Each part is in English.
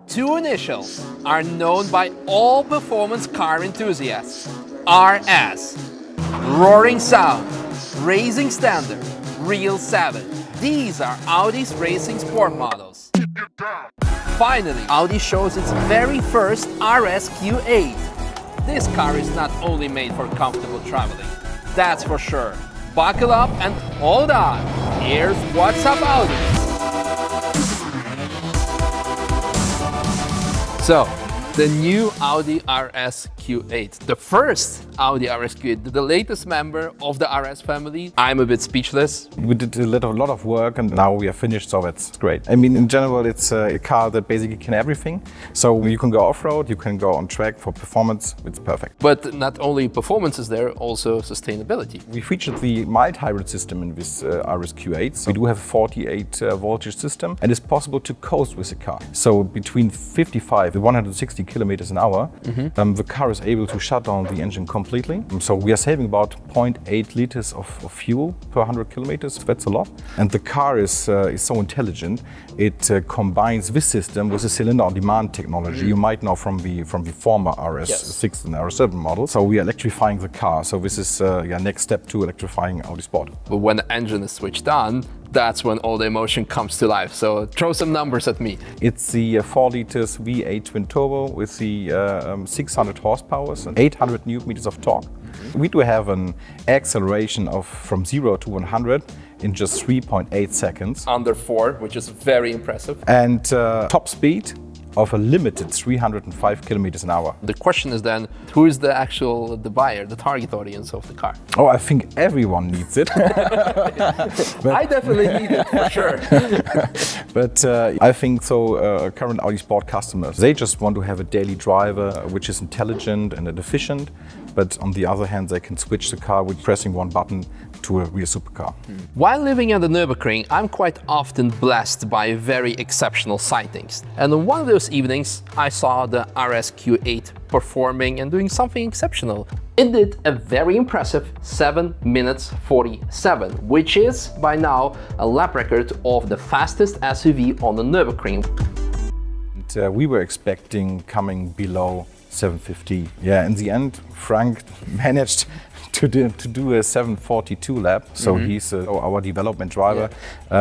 Two initials are known by all performance car enthusiasts. RS. Roaring sound, raising standard, real savage. These are Audi's racing sport models. Finally, Audi shows its very first RS-Q8. This car is not only made for comfortable traveling, that's for sure. Buckle up and hold on. Here's What's Up Audi. So, the new Audi RS Q8, the first Audi RS Q8, the latest member of the RS family. I'm a bit speechless. We did a lot of work and now we are finished, so that's great. I mean, in general, it's a car that basically can everything. So you can go off-road, you can go on track for performance, it's perfect. But not only performance is there, also sustainability. We featured the mild hybrid system in this RS Q8. So we do have a 48 voltage system and it's possible to coast with the car. So between 55 and 160 kilometers an hour, the car is able to shut down the engine completely. So we are saving about 0.8 liters of fuel per 100 kilometers. That's a lot. And the car is so intelligent. It combines this system with the cylinder-on-demand technology you might know from the former RS6 and RS7 model. So we are electrifying the car. So this is next step to electrifying Audi Sport. But when the engine is switched on, that's when all the emotion comes to life. So throw some numbers at me. It's the 4 liters V8 twin turbo with the 600 horsepower and 800 newton meters of torque. We do have an acceleration of from 0 to 100 in just 3.8 seconds. Under 4, which is very impressive. And top speed of a limited 305 kilometers an hour. The question is then, who is the buyer, the target audience of the car? Oh, I think everyone needs it. I definitely need it, for sure. But I think so, current Audi Sport customers, they just want to have a daily driver which is intelligent and efficient. But on the other hand, they can switch the car with pressing one button to a real supercar. While living at the Nürburgring, I'm quite often blessed by very exceptional sightings. And on one of those evenings, I saw the RS Q8 performing and doing something exceptional. It did a very impressive 7 minutes 47, which is by now a lap record of the fastest SUV on the Nürburgring. And, we were expecting coming below 750. Yeah, in the end, Frank managed to do a 742 lap. So he's our development driver.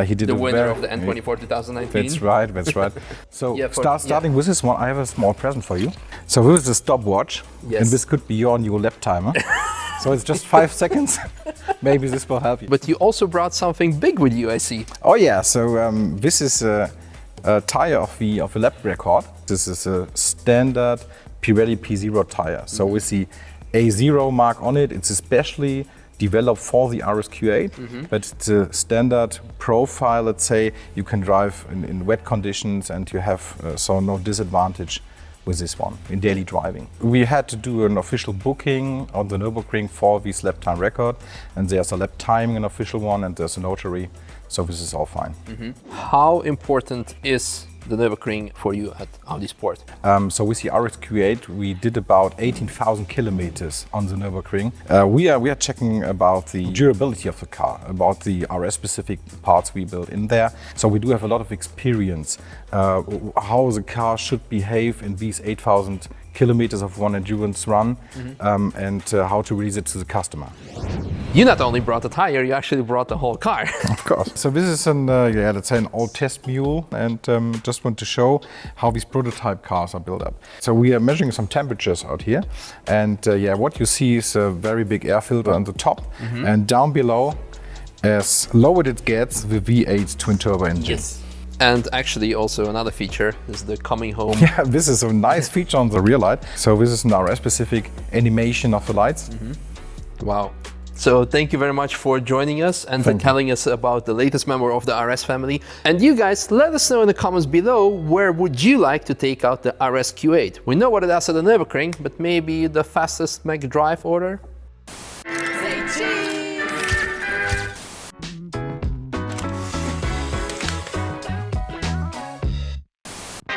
He did the winner of the N24 2019. That's right. So starting with this one, I have a small present for you. So this is a stopwatch, and this could be your new lap timer. So it's just 5 seconds. Maybe this will help you. But you also brought something big with you, I see. Oh yeah, so this is a tire of the lap record. This is a standard Pirelli P0 tire. So with the A0 mark on it, it's especially developed for the RS Q8, but it's a standard profile. Let's say you can drive in wet conditions and you have so no disadvantage with this one in daily driving. We had to do an official booking on the Nürburgring for this lap time record, and there's a lap timing, an official one, and there's a notary. So this is all fine. How important is the Nürburgring for you at Audi Sport? So with the RS Q8, we did about 18,000 kilometers on the Nürburgring. We are checking about the durability of the car, about the RS specific parts we built in there. So we do have a lot of experience how the car should behave in these 8,000 kilometers of one endurance run, and how to release it to the customer. You not only brought the tire, you actually brought the whole car. Of course. So this is let's say an old test mule, and just want to show how these prototype cars are built up. So we are measuring some temperatures out here, and what you see is a very big air filter on the top, and down below, as low as it gets, the V8 twin turbo engine. Yes. And actually also another feature is the coming home. Yeah, this is a nice feature on the rear light. So this is an RS specific animation of the lights. Wow. So thank you very much for joining us and for telling us about the latest member of the RS family. And you guys, let us know in the comments below, where would you like to take out the RS Q8? We know what it does at the Nürburgring, but maybe the fastest Mega Drive order? Say cheese!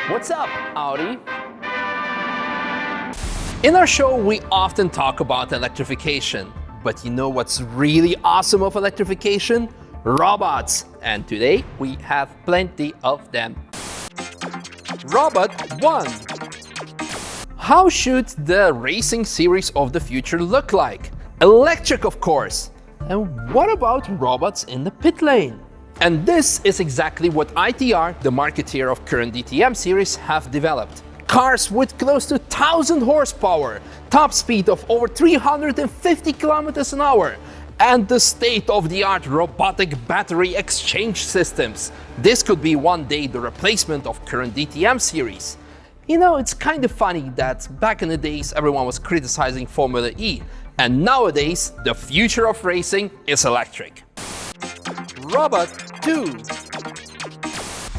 What's up, Audi? In our show, we often talk about electrification. But you know what's really awesome of electrification? Robots! And today we have plenty of them. Robot 1. How should the racing series of the future look like? Electric, of course. And what about robots in the pit lane? And this is exactly what ITR, the marketeer of current DTM series, have developed. Cars with close to 1000 horsepower, top speed of over 350 kilometers an hour, and the state-of-the-art robotic battery exchange systems. This could be one day the replacement of current DTM series. You know, it's kind of funny that back in the days everyone was criticizing Formula E, and nowadays the future of racing is electric. Robot 2.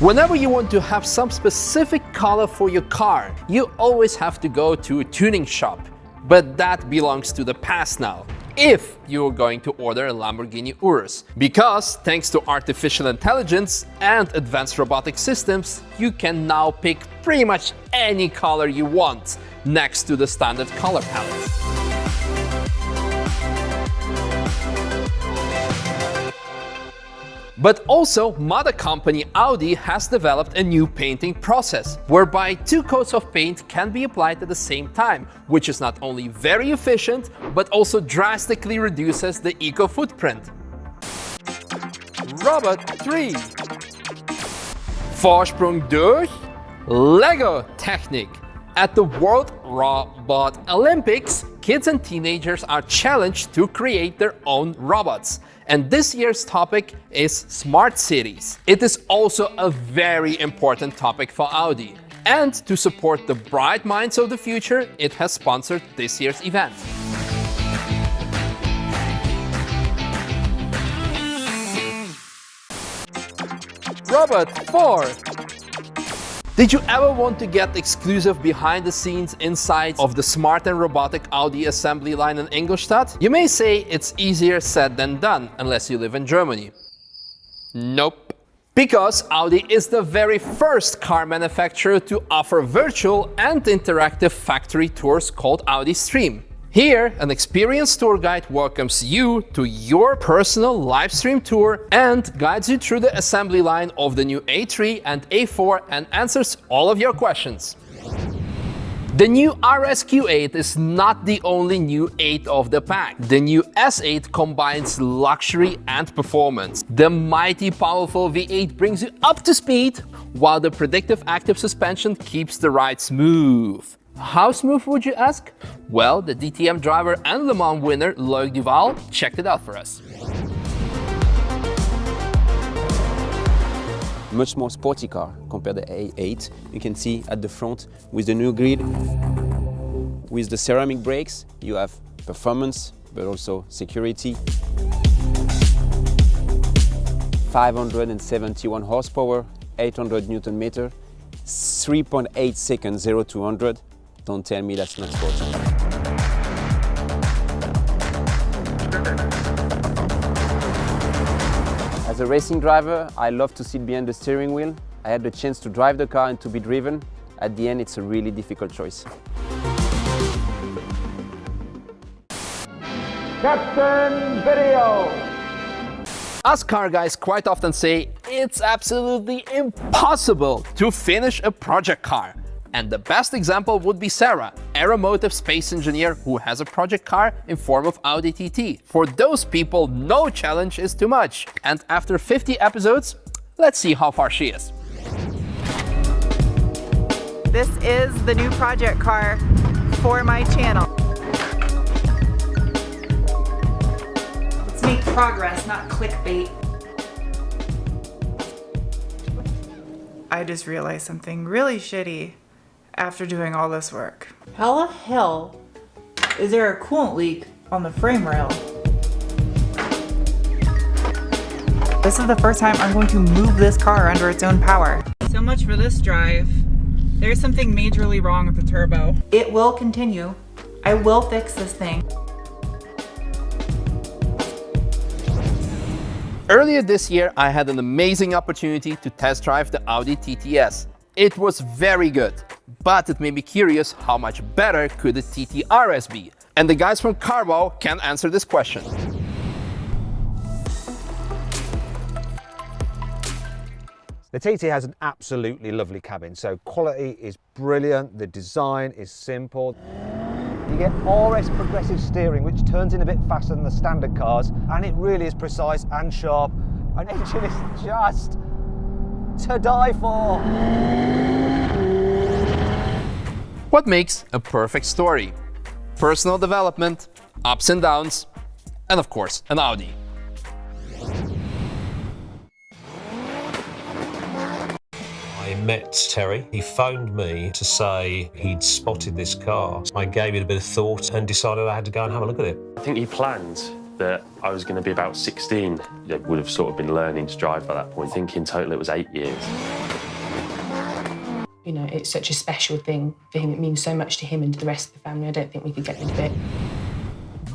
Whenever you want to have some specific color for your car, you always have to go to a tuning shop. But that belongs to the past now, if you're going to order a Lamborghini Urus. Because thanks to artificial intelligence and advanced robotic systems, you can now pick pretty much any color you want next to the standard color palette. But also, mother company Audi has developed a new painting process, whereby 2 coats of paint can be applied at the same time, which is not only very efficient, but also drastically reduces the eco footprint. Robot 3. Vorsprung durch Lego Technik. At the World Robot Olympics, kids and teenagers are challenged to create their own robots. And this year's topic is smart cities. It is also a very important topic for Audi. And to support the bright minds of the future, it has sponsored this year's event. Robot 4. Did you ever want to get exclusive behind the scenes insights of the smart and robotic Audi assembly line in Ingolstadt? You may say it's easier said than done, unless you live in Germany. Nope. Because Audi is the very first car manufacturer to offer virtual and interactive factory tours called Audi Stream. Here, an experienced tour guide welcomes you to your personal live stream tour and guides you through the assembly line of the new A3 and A4 and answers all of your questions. The new RS-Q8 is not the only new 8 of the pack. The new S8 combines luxury and performance. The mighty powerful V8 brings you up to speed, while the predictive active suspension keeps the ride smooth. How smooth, would you ask? Well, the DTM driver and Le Mans winner Loïc Duval checked it out for us. Much more sporty car compared to the A8. You can see at the front with the new grid, with the ceramic brakes, you have performance but also security. 571 horsepower, 800 Newton meter, 3.8 seconds 0 to 100. Don't tell me that's not sporty. As a racing driver, I love to sit behind the steering wheel. I had the chance to drive the car and to be driven. At the end, it's a really difficult choice. Captain Video! Us car guys quite often say it's absolutely impossible to finish a project car. And the best example would be Sarah, aeromotive space engineer who has a project car in form of Audi TT. For those people, no challenge is too much. And after 50 episodes, let's see how far she is. This is the new project car for my channel. Let's make progress, not clickbait. I just realized something really shitty after doing all this work. How the hell is there a coolant leak on the frame rail? This is the first time I'm going to move this car under its own power. So much for this drive. There's something majorly wrong with the turbo. It will continue. I will fix this thing. Earlier this year, I had an amazing opportunity to test drive the Audi TTS. It was very good, but it made me curious how much better could the TT RS be? And the guys from Carbo can answer this question. The TT has an absolutely lovely cabin, so quality is brilliant, the design is simple. You get RS progressive steering, which turns in a bit faster than the standard cars, and it really is precise and sharp. An engine is just to die for. What makes a perfect story? Personal development, ups and downs, and of course, an Audi. I met Terry. He phoned me to say he'd spotted this car. I gave it a bit of thought and decided I had to go and have a look at it. I think he planned that I was going to be about 16. I would have sort of been learning to drive by that point. I think in total it was 8 years. You know, it's such a special thing for him. It means so much to him and to the rest of the family. I don't think we could get rid of it.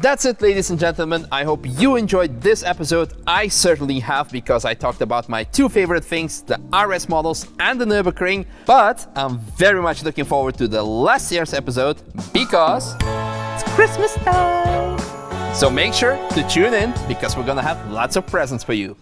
That's it, ladies and gentlemen. I hope you enjoyed this episode. I certainly have, because I talked about my two favorite things, the RS models and the Nürburgring. But I'm very much looking forward to the last year's episode, because it's Christmas time. So make sure to tune in, because we're gonna have lots of presents for you.